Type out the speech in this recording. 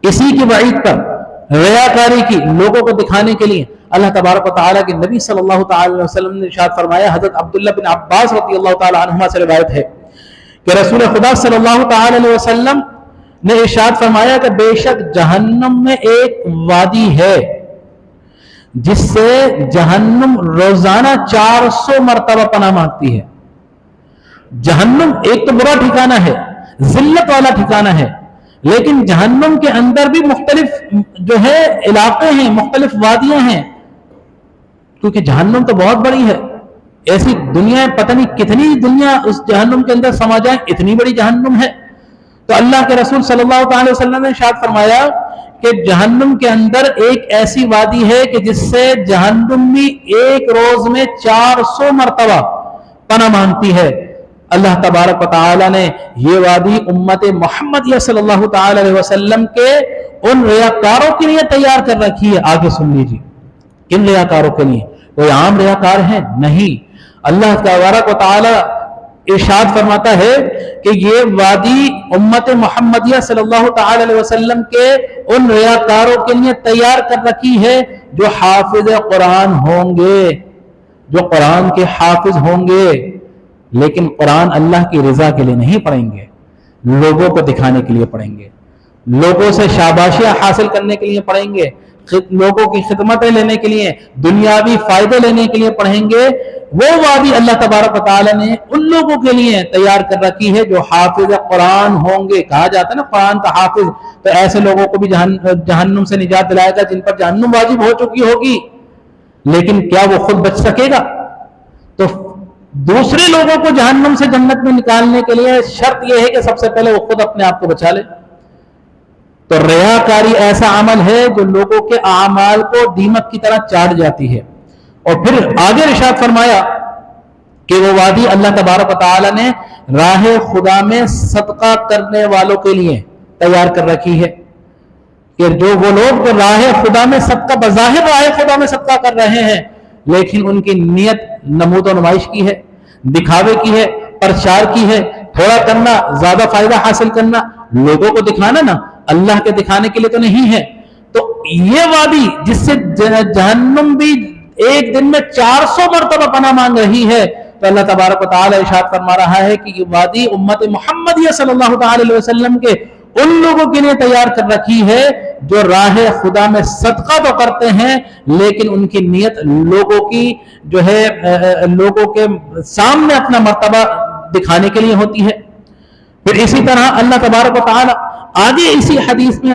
اسی کی وعید پر ریاکاری کی لوگوں کو دکھانے کے لیے اللہ تبارک و تعالیٰ کے نبی صلی اللہ تعالی علیہ وسلم نے ارشاد فرمایا، حضرت عبداللہ بن عباس رضی اللہ تعالی عنہما سے روایت ہے کہ رسول خدا صلی اللہ تعالی علیہ وسلم نے ارشاد فرمایا کہ بے شک جہنم میں ایک وادی ہے جس سے جہنم روزانہ 400 مرتبہ پناہ مانگتی ہے۔ جہنم ایک تو برا ٹھکانہ ہے، ذلت والا ٹھکانہ ہے، لیکن جہنم کے اندر بھی مختلف جو ہے علاقے ہیں، مختلف وادیاں ہیں، کیونکہ جہنم تو بہت بڑی ہے۔ ایسی دنیا پتہ نہیں کتنی دنیا اس جہنم کے اندر سما جائے، اتنی بڑی جہنم ہے۔ تو اللہ کے رسول صلی اللہ تعالی وسلم نے ارشاد فرمایا کہ جہنم کے اندر ایک ایسی وادی ہے کہ جس سے جہنم بھی ایک روز میں 400 مرتبہ پناہ مانگتی ہے۔ اللہ تبارک و تعالی نے یہ وادی امت محمدیہ صلی اللہ تعالی علیہ وسلم کے ان ریاکاروں کے لیے تیار کر رکھی ہے۔ آگے سن لیجیے، کن ریاکاروں کے لیے؟ کوئی عام ریاکار ہیں؟ نہیں، اللہ تبارک و تعالی ارشاد فرماتا ہے کہ یہ وادی امت محمدیہ صلی اللہ تعالی علیہ وسلم کے ان ریاکاروں کے لیے تیار کر رکھی ہے جو حافظ قرآن ہوں گے، جو قرآن کے حافظ ہوں گے، لیکن قرآن اللہ کی رضا کے لیے نہیں پڑھیں گے، لوگوں کو دکھانے کے لیے پڑھیں گے، لوگوں سے شاباشیاں حاصل کرنے کے لیے پڑھیں گے، لوگوں کی خدمتیں لینے کے لیے، دنیاوی فائدے لینے کے لیے پڑھیں گے۔ وہ وادی اللہ تبارک و تعالی نے ان لوگوں کے لیے تیار کر رکھی ہے جو حافظ قرآن ہوں گے۔ کہا جاتا ہے نا قرآن کا حافظ، تو ایسے لوگوں کو بھی جہنم سے نجات دلائے گا جن پر جہنم واجب ہو چکی ہوگی، لیکن کیا وہ خود بچ سکے گا؟ تو دوسرے لوگوں کو جہنم سے جنت میں نکالنے کے لیے شرط یہ ہے کہ سب سے پہلے وہ خود اپنے آپ کو بچا لے۔ تو ریاکاری ایسا عمل ہے جو لوگوں کے اعمال کو دیمک کی طرح چاٹ جاتی ہے۔ اور پھر آگے ارشاد فرمایا کہ وہ وادی اللہ تبارک و تعالی نے راہ خدا میں صدقہ کرنے والوں کے لیے تیار کر رکھی ہے، کہ جو وہ لوگ راہ خدا میں صدقہ، بظاہر راہ خدا میں صدقہ کر رہے ہیں، لیکن ان کی نیت نمود و نمائش کی ہے، دکھاوے کی ہے، پرچار کی ہے، تھوڑا کرنا، زیادہ فائدہ حاصل کرنا، لوگوں کو دکھانا نا، اللہ کے دکھانے کے لیے تو نہیں ہے۔ تو یہ وادی جس سے جہنم بھی ایک دن میں 400 مرتبہ پناہ مانگ رہی ہے، تو اللہ تبارک و تعالی ارشاد فرما رہا ہے کہ یہ وادی امت محمدیہ صلی اللہ تعالی علیہ وسلم کے ان لوگوں کے لیے تیار کر رکھی ہے جو راہ خدا میں صدقہ تو کرتے ہیں، لیکن ان کی نیت لوگوں کی جو ہے لوگوں کے سامنے اپنا مرتبہ دکھانے کے لیے ہوتی ہے۔ پھر اسی طرح اللہ تبارک و تعالی آگے اسی حدیث میں